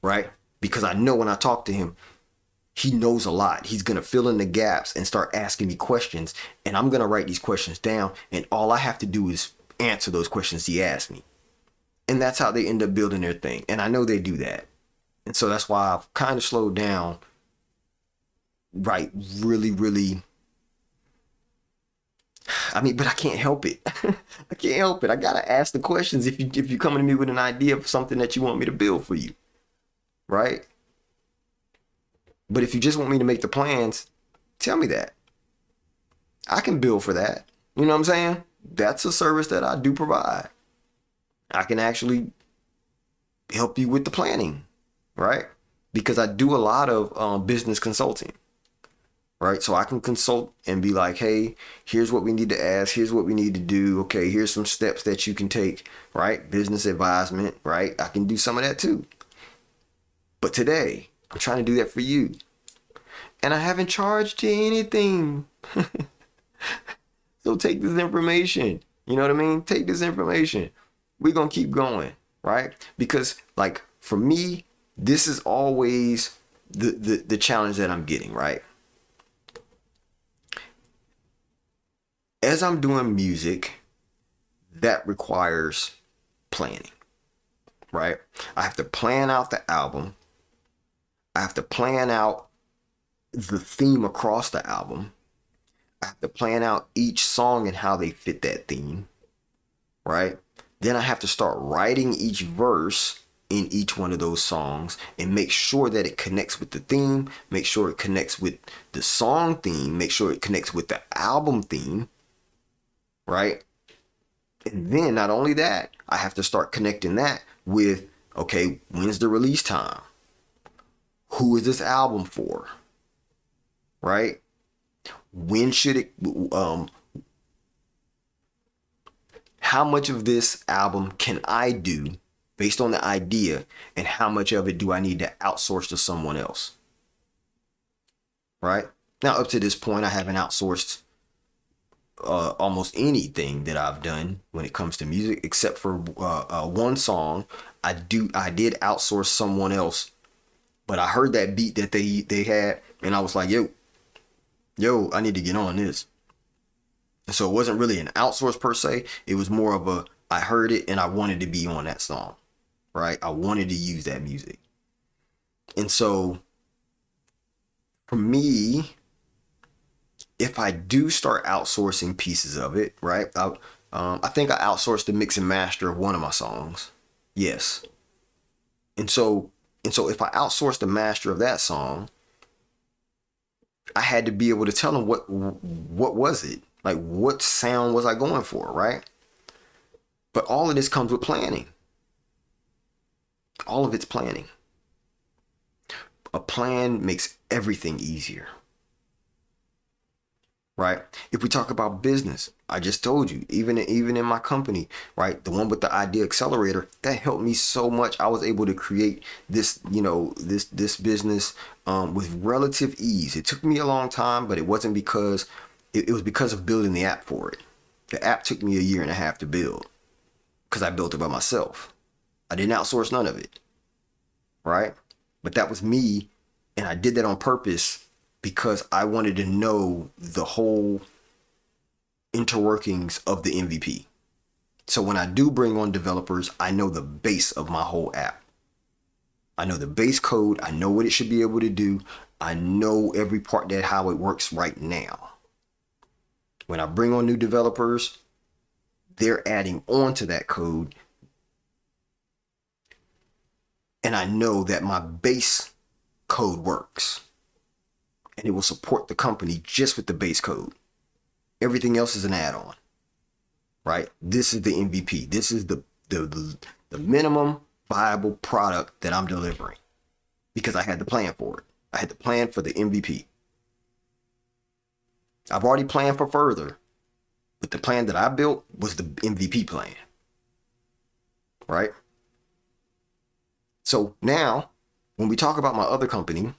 right? Because I know when I talk to him, he knows a lot. He's going to fill in the gaps and start asking me questions. And I'm going to write these questions down. And all I have to do is answer those questions he asked me. And that's how they end up building their thing. And I know they do that. And so that's why I've kind of slowed down, right? Really, really. I mean, but I can't help it. I can't help it. I got to ask the questions if you're coming to me with an idea of something that you want me to build for you. Right? But if you just want me to make the plans, tell me that. I can bill for that. You know what I'm saying? That's a service that I do provide. I can actually help you with the planning, right? Because I do a lot of business consulting, right? So I can consult and be like, hey, here's what we need to ask. Here's what we need to do. Okay, here's some steps that you can take, right? Business advisement, right? I can do some of that too. But today, I'm trying to do that for you. And I haven't charged you anything. So take this information. You know what I mean? Take this information. We're going to keep going, right? Because like for me, this is always the challenge that I'm getting, right? As I'm doing music, that requires planning, right? I have to plan out the album. I have to plan out the theme across the album. I have to plan out each song and how they fit that theme, right? Then I have to start writing each verse in each one of those songs and make sure that it connects with the theme, make sure it connects with the song theme, make sure it connects with the album theme, right? And then not only that, I have to start connecting that with, okay, when's the release time? Who is this album for? Right? When should it, how much of this album can I do based on the idea, and how much of it do I need to outsource to someone else? Right? Now, up to this point, I haven't outsourced almost anything that I've done when it comes to music, except for one song. I did outsource someone else But I heard that beat that they had, and I was like, yo, I need to get on this. And so it wasn't really an outsource per se. It was more of a, I heard it and I wanted to be on that song, right? I wanted to use that music. And so for me, if I do start outsourcing pieces of it, right? I think I outsourced the mix and master of one of my songs. Yes. And so if I outsourced the master of that song, I had to be able to tell them what was it? Like what sound was I going for, right? But all of this comes with planning. All of it's planning. A plan makes everything easier. Right? If we talk about business, I just told you, even in my company, right? The one with the idea accelerator, that helped me so much. I was able to create this, this business with relative ease. It took me a long time, but it wasn't because it was because of building the app for it. The app took me 1.5 years to build because I built it by myself. I didn't outsource none of it, right? But that was me, and I did that on purpose because I wanted to know the whole interworkings of the MVP. So when I do bring on developers, I know the base of my whole app. I know the base code. I know what it should be able to do. I know every part that how it works right now. When I bring on new developers, they're adding on to that code. And I know that my base code works. And it will support the company just with the base code. Everything else is an add-on, right? This is the MVP. This is the minimum viable product that I'm delivering because I had the plan for it. I had the plan for the MVP. I've already planned for further, but the plan that I built was the MVP plan, right? So now, when we talk about my other company,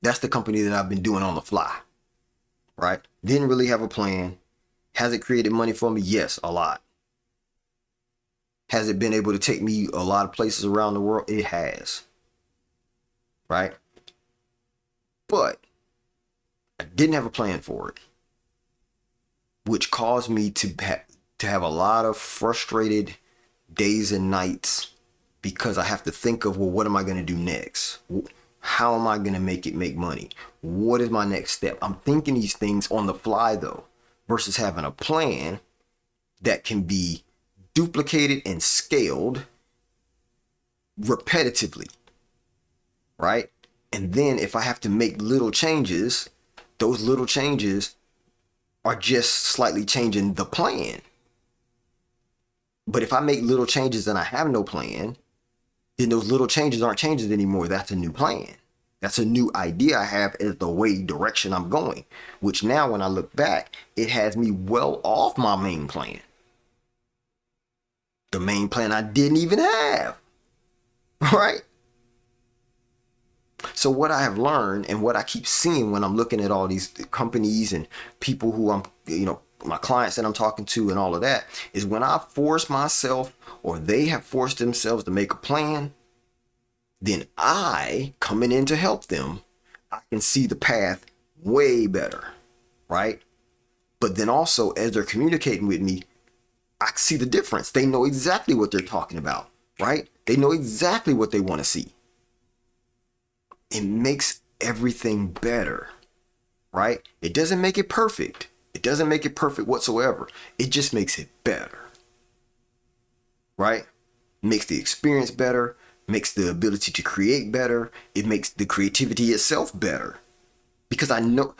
that's the company that I've been doing on the fly, right? Didn't really have a plan. Has it created money for me? Yes, a lot. Has it been able to take me a lot of places around the world? It has, right? But I didn't have a plan for it, which caused me to have a lot of frustrated days and nights because I have to think of, well, what am I going to do next? How am I going to make money? What is my next step? I'm thinking these things on the fly though, versus having a plan that can be duplicated and scaled repetitively, right? And then if I have to make little changes, those little changes are just slightly changing the plan. But if I make little changes and I have no plan, then those little changes aren't changes anymore. That's a new plan. That's a new idea I have as the way direction I'm going, which now when I look back, it has me well off my main plan. The main plan I didn't even have, right? So what I have learned and what I keep seeing when I'm looking at all these companies and people who I'm, my clients that I'm talking to and all of that is when I force myself or they have forced themselves to make a plan, then I, coming in to help them, I can see the path way better, right? But then also as they're communicating with me, I see the difference. They know exactly what they're talking about, right? They know exactly what they want to see. It makes everything better, right? It doesn't make it perfect. It doesn't make it perfect whatsoever. It just makes it better, right? Makes the experience better, makes the ability to create better. It makes the creativity itself better because I know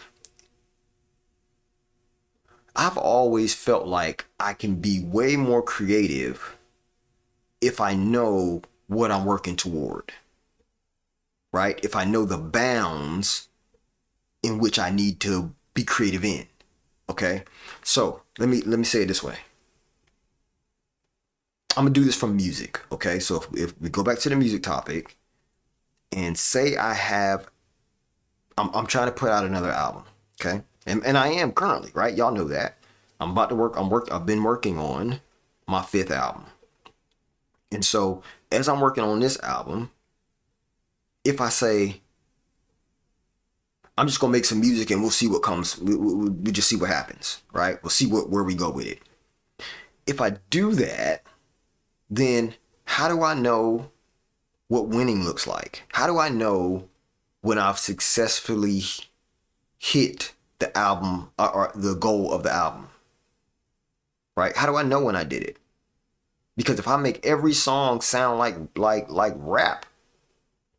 I've always felt like I can be way more creative if I know what I'm working toward, right? If I know the bounds in which I need to be creative in. Okay, so let me say it this way. I'm gonna do this from music. Okay, so if we go back to the music topic and say I'm trying to put out another album. Okay, and I am currently, right? Y'all know that I'm about to work. I've been working on my 5th album, and so as I'm working on this album, if I say I'm just gonna make some music and we'll see what comes, we just see what happens, right? We'll see where we go with it. If I do that, then how do I know what winning looks like? How do I know when I've successfully hit the album or the goal of the album? Right? How do I know when I did it? Because if I make every song sound like rap,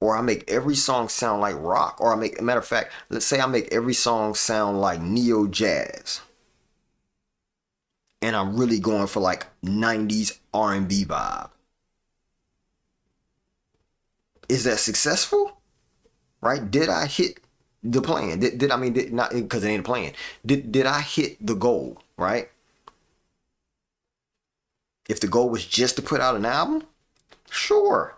or I make every song sound like rock, or I make, matter of fact, let's say I make every song sound like neo jazz, and I'm really going for like 90s R&B vibe. Is that successful? Right? Did I hit the plan? Did I mean did not, because it ain't a plan. Did I hit the goal, right? If the goal was just to put out an album, sure.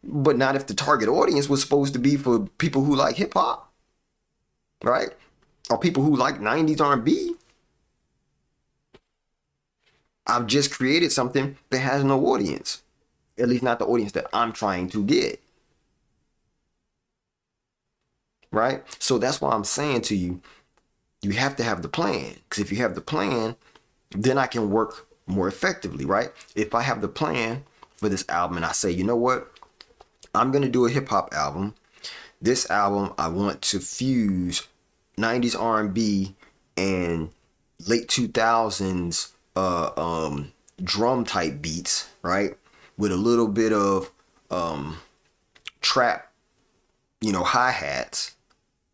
But not if the target audience was supposed to be for people who like hip hop, right? Or people who like 90s R&B. I've just created something that has no audience. At least not the audience that I'm trying to get. Right? So that's why I'm saying to you, you have to have the plan. Because if you have the plan, then I can work more effectively, right? If I have the plan for this album and I say, you know what? I'm going to do a hip hop album. This album, I want to fuse 90s R&B and late 2000s drum type beats, right? With a little bit of trap, hi-hats,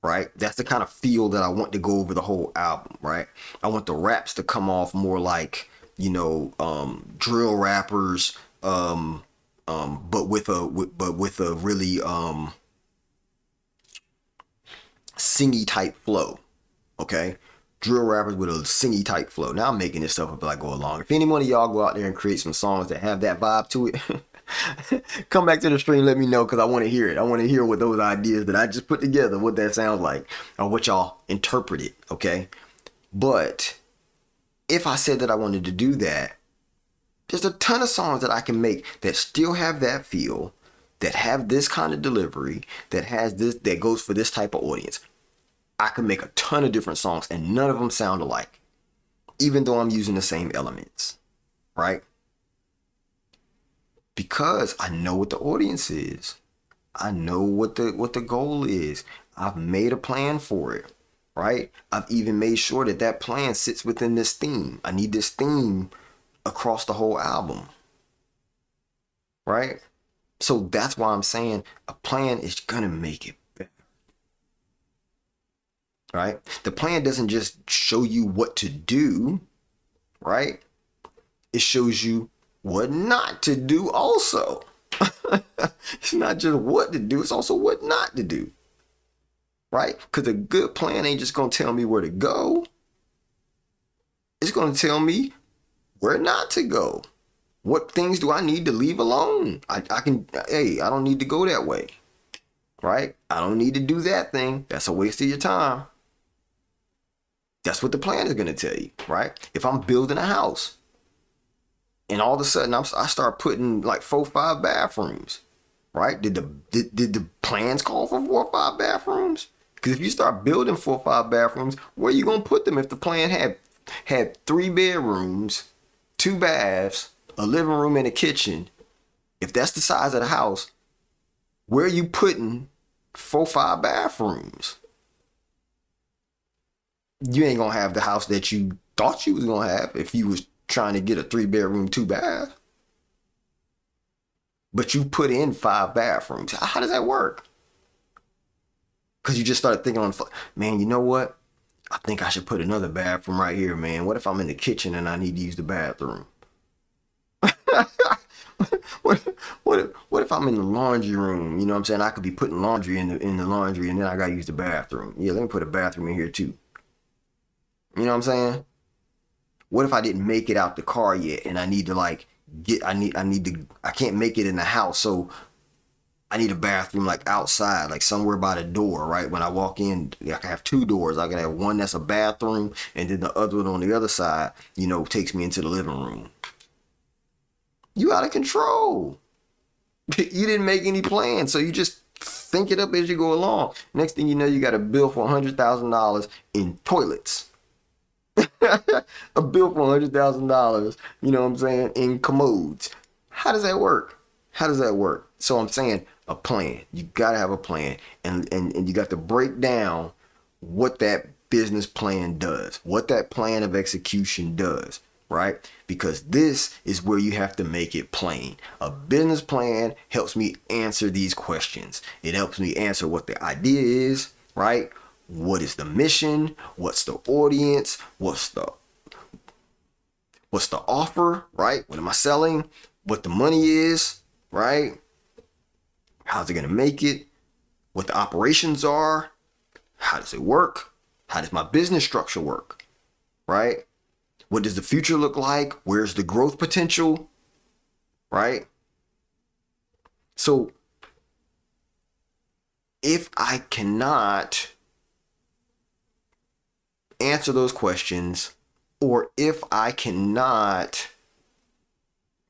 right? That's the kind of feel that I want to go over the whole album, right? I want the raps to come off more like, drill rappers, but with a really singy type flow, okay? Drill rappers with a singy type flow. Now I'm making this stuff up as I go along. If any one of y'all go out there and create some songs that have that vibe to it, come back to the stream, let me know, because I want to hear it. I want to hear what those ideas that I just put together, what that sounds like, or what y'all interpret it, okay? But if I said that I wanted to do that, there's a ton of songs that I can make that still have that feel, that have this kind of delivery, that has this, that goes for this type of audience. I can make a ton of different songs and none of them sound alike, even though I'm using the same elements, right? Because I know what the audience is. I know what the goal is. I've made a plan for it, right? I've even made sure that that plan sits within this theme. I need this theme across the whole album, right? So that's why I'm saying a plan is gonna make it better, right? The plan doesn't just show you what to do, right? It shows you what not to do also. It's not just what to do, it's also what not to do, right? Because a good plan ain't just gonna tell me where to go. It's gonna tell me where not to go. What things do I need to leave alone? I don't need to go that way, right? I don't need to do that thing. That's a waste of your time. That's what the plan is going to tell you, right? If I'm building a house and all of a sudden I start putting like 4-5 bathrooms, right? Did the plans call for 4 or 5 bathrooms? Because if you start building 4 or 5 bathrooms, where are you going to put them if the plan had 3 bedrooms, 2 baths, a living room and a kitchen? If that's the size of the house, where are you putting 4 or 5 bathrooms? You ain't gonna have the house that you thought you was gonna have if you was trying to get a 3-bedroom, 2 bath. But you put in 5 bathrooms. How does that work? Because you just started thinking on, man, you know what? I think I should put another bathroom right here, man. What if I'm in the kitchen and I need to use the bathroom? what if I'm in the laundry room? You know what I'm saying? I could be putting laundry in the laundry and then I gotta use the bathroom. Yeah, let me put a bathroom in here too. You know what I'm saying? What if I didn't make it out the car yet and I need to I can't make it in the house, so I need a bathroom like outside, like somewhere by the door, right? When I walk in, I can have 2 doors. I can have one that's a bathroom and then the other one on the other side, takes me into the living room. You out of control. You didn't make any plans, so you just think it up as you go along. Next thing you know, you got a bill for $100,000 in toilets. A bill for $100,000, you know what I'm saying, in commodes. How does that work? How does that work? So I'm saying a plan. You gotta have a plan, and you got to break down what that business plan does, what that plan of execution does, right? Because this is where you have to make it plain. A business plan helps me answer these questions. It helps me answer what the idea is, right? What is the mission? What's the audience? What's the offer, right? What am I selling? What the money is, right? How's it gonna make it? What the operations are? How does it work? How does my business structure work? Right? What does the future look like? Where's the growth potential? Right? So if I cannot answer those questions, or if I cannot,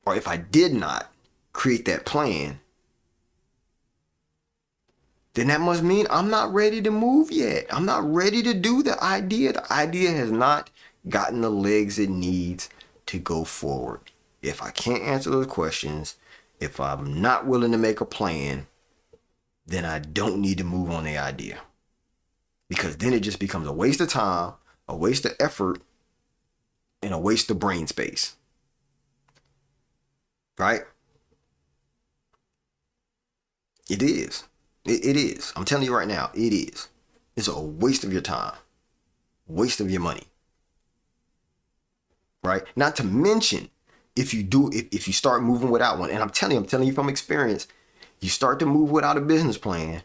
or if I did not create that plan, then that must mean I'm not ready to move yet. I'm not ready to do the idea. The idea has not gotten the legs it needs to go forward. If I can't answer those questions, if I'm not willing to make a plan, then I don't need to move on the idea. Because then it just becomes a waste of time, a waste of effort, and a waste of brain space. Right? It is. It is. I'm telling you right now, it is. It's a waste of your time, waste of your money. Right? Not to mention, if you start moving without one, and I'm telling you from experience, you start to move without a business plan,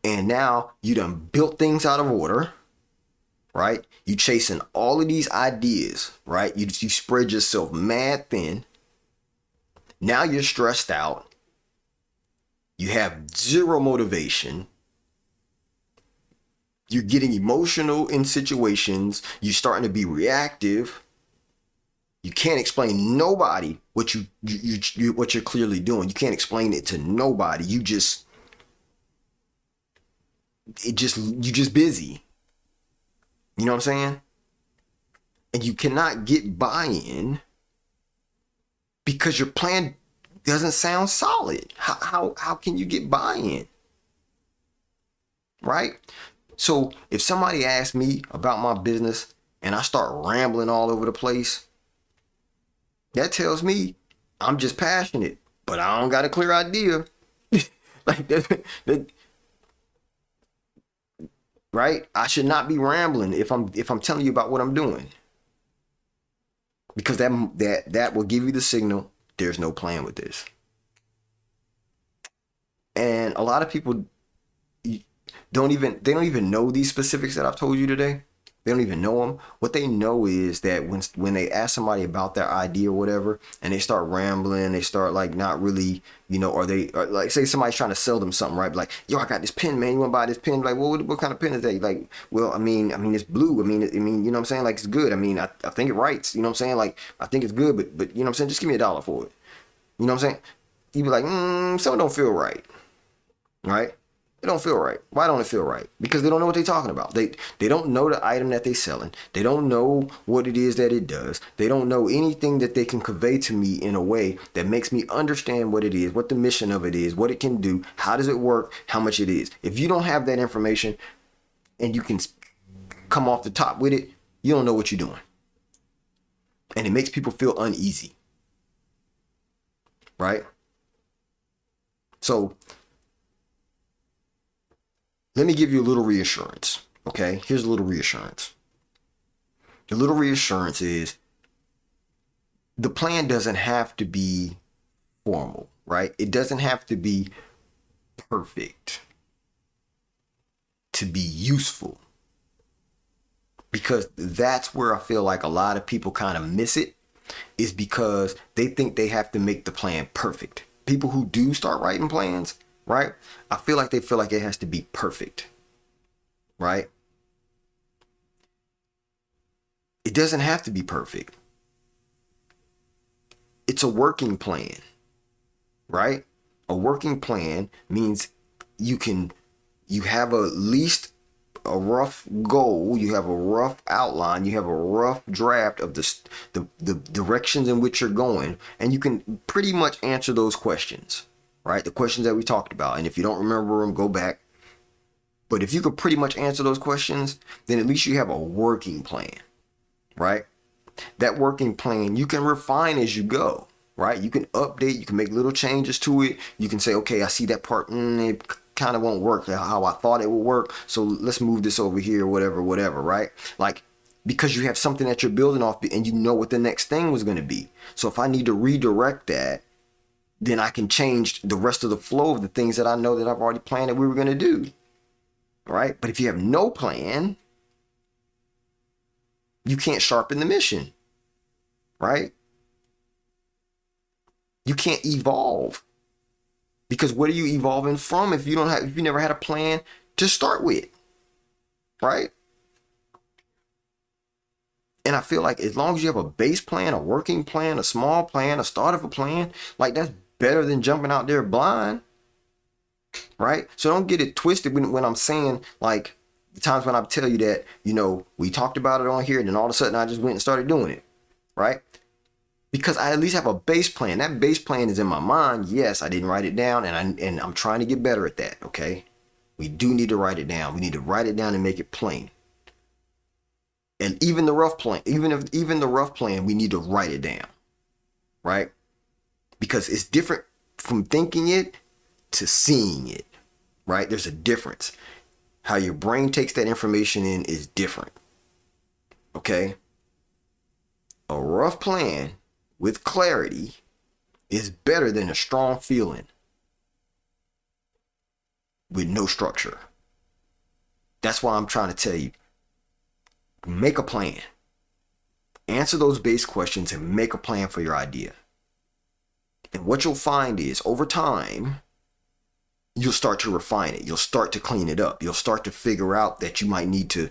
and now you done built things out of order, right? You chasing all of these ideas, right? You spread yourself mad thin. Now you're stressed out. You have zero motivation. You're getting emotional in situations. You're starting to be reactive. You can't explain nobody what what you're clearly doing. You can't explain it to nobody. You just busy. You know what I'm saying? And you cannot get buy-in because your plan doesn't sound solid. How can you get buy-in? Right? So if somebody asks me about my business and I start rambling all over the place, that tells me I'm just passionate, but I don't got a clear idea. Like that, right? I should not be rambling if I'm telling you about what I'm doing, because that will give you the signal there's no plan with this. And a lot of people don't even know these specifics that I've told you today. They don't even know them. What they know is that when they ask somebody about their idea or whatever, and they start rambling, they start like not really, or like say somebody's trying to sell them something, right? Like, yo, I got this pen, man. You want to buy this pen? Like, well, what kind of pen is that? Like, well, I mean, it's blue. I mean, you know what I'm saying? Like, it's good. I mean, I think it writes. You know what I'm saying? Like, I think it's good, but you know what I'm saying? Just give me $1 for it. You know what I'm saying? You'd be like, something don't feel right, right? It don't feel right. Why don't it feel right? Because they don't know what they're talking about. They don't know the item that they're selling. They don't know what it is that it does. They don't know anything that they can convey to me in a way that makes me understand what it is, what the mission of it is, what it can do, how does it work, how much it is. If you don't have that information and you can come off the top with it, you don't know what you're doing. And it makes people feel uneasy. Right? So let me give you a little reassurance, okay? Here's a little reassurance. The little reassurance is the plan doesn't have to be formal, right? It doesn't have to be perfect to be useful, because that's where I feel like a lot of people kind of miss it, is because they think they have to make the plan perfect. People who do start writing plans, right? I feel like they feel like it has to be perfect, right? It doesn't have to be perfect. It's a working plan, right? A working plan means you have at least a rough goal, you have a rough outline, you have a rough draft of the directions in which you're going, and you can pretty much answer those questions, right? The questions that we talked about. And if you don't remember them, go back. But if you could pretty much answer those questions, then at least you have a working plan, right? That working plan you can refine as you go, right? You can update, you can make little changes to it. You can say, okay, I see that part, it kind of won't work how I thought it would work. So let's move this over here, whatever, right? Like, because you have something that you're building off and you know what the next thing was going to be. So if I need to redirect that, then I can change the rest of the flow of the things that I know that I've already planned that we were going to do, right? But if you have no plan, you can't sharpen the mission, right? You can't evolve, because what are you evolving from if you never had a plan to start with, right? And I feel like as long as you have a base plan, a working plan, a small plan, a start of a plan, like that's better than jumping out there blind, right? So don't get it twisted when I'm saying, like, the times when I tell you that, we talked about it on here and then all of a sudden I just went and started doing it, right? Because I at least have a base plan. That base plan is in my mind. Yes, I didn't write it down, and I'm trying to get better at that, okay? We do need to write it down. We need to write it down and make it plain. And even the rough plan, even the rough plan, we need to write it down, right? Because it's different from thinking it to seeing it, right? There's a difference. How your brain takes that information in is different, okay? A rough plan with clarity is better than a strong feeling with no structure. That's why I'm trying to tell you, make a plan. Answer those base questions and make a plan for your idea. And what you'll find is, over time, you'll start to refine it. You'll start to clean it up. You'll start to figure out that you might need to,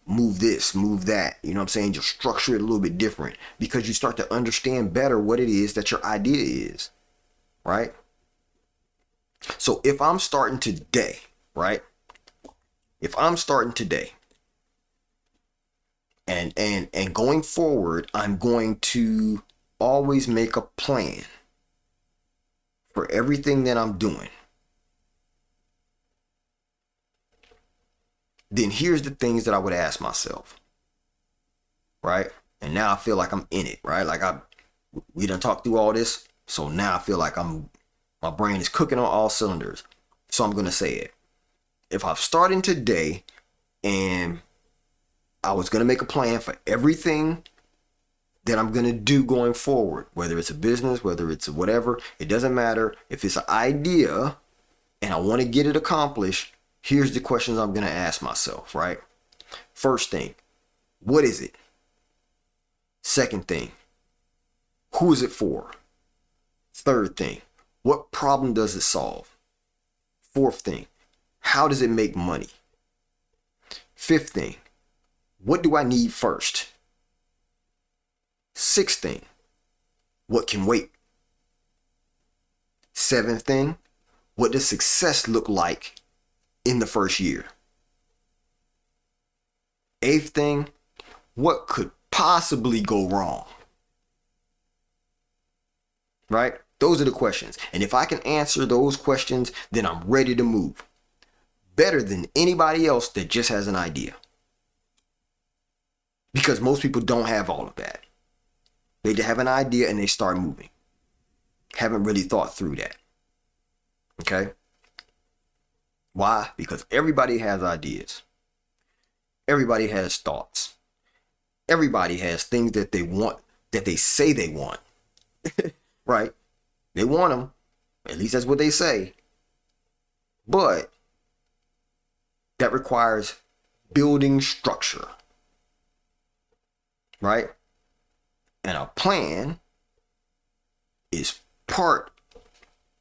move this, move that. You know what I'm saying? You'll structure it a little bit different because you start to understand better what it is that your idea is, right? So if I'm starting today, right? If I'm starting today and going forward, I'm going to always make a plan for everything that I'm doing. Then here's the things that I would ask myself, right? And now I feel like I'm in it, right? Like we done talked through all this, so now I feel like my brain is cooking on all cylinders. So I'm gonna say it. If I'm starting today and I was gonna make a plan for everything that I'm gonna do going forward, whether it's a business, whether it's whatever, it doesn't matter. If it's an idea and I want to get it accomplished, here's the questions I'm going to ask myself, right? First thing, what is it? Second thing, who is it for? Third thing, what problem does it solve? Fourth thing, how does it make money? Fifth thing, what do I need first? Sixth thing, what can wait? Seventh thing, what does success look like in the first year? Eighth thing, what could possibly go wrong? Right? Those are the questions. And if I can answer those questions, then I'm ready to move. Better than anybody else that just has an idea. Because most people don't have all of that. They have an idea and they start moving. Haven't really thought through that. Okay? Why? Because everybody has ideas. Everybody has thoughts. Everybody has things that they want, that they say they want. Right? They want them. At least that's what they say. But that requires building structure. Right? And a plan is part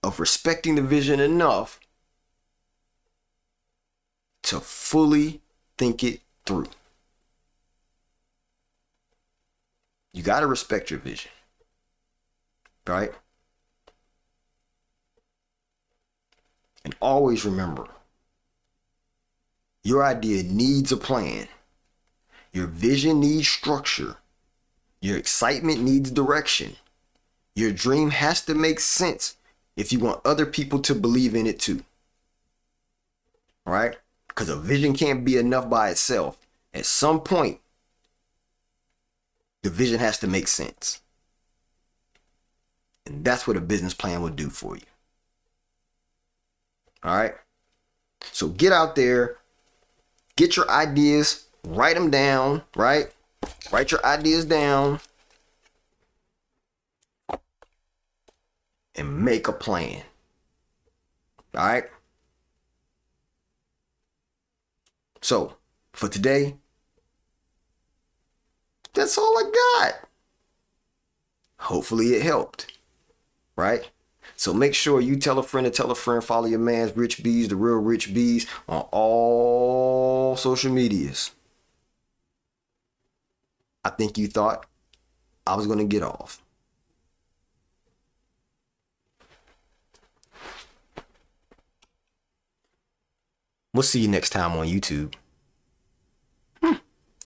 of respecting the vision enough to fully think it through. You got to respect your vision, right? And always remember, your idea needs a plan. Your vision needs structure. Your excitement needs direction. Your dream has to make sense if you want other people to believe in it too. All right? Because a vision can't be enough by itself. At some point, the vision has to make sense. And that's what a business plan will do for you. All right? So get out there, get your ideas, write them down, right? Write your ideas down and make a plan. All right? So, for today, that's all I got. Hopefully it helped, right? So make sure you tell a friend to tell a friend, follow your man's Rich Bees, the Real Rich Bees, on all social medias. I think you thought I was going to get off. We'll see you next time on YouTube.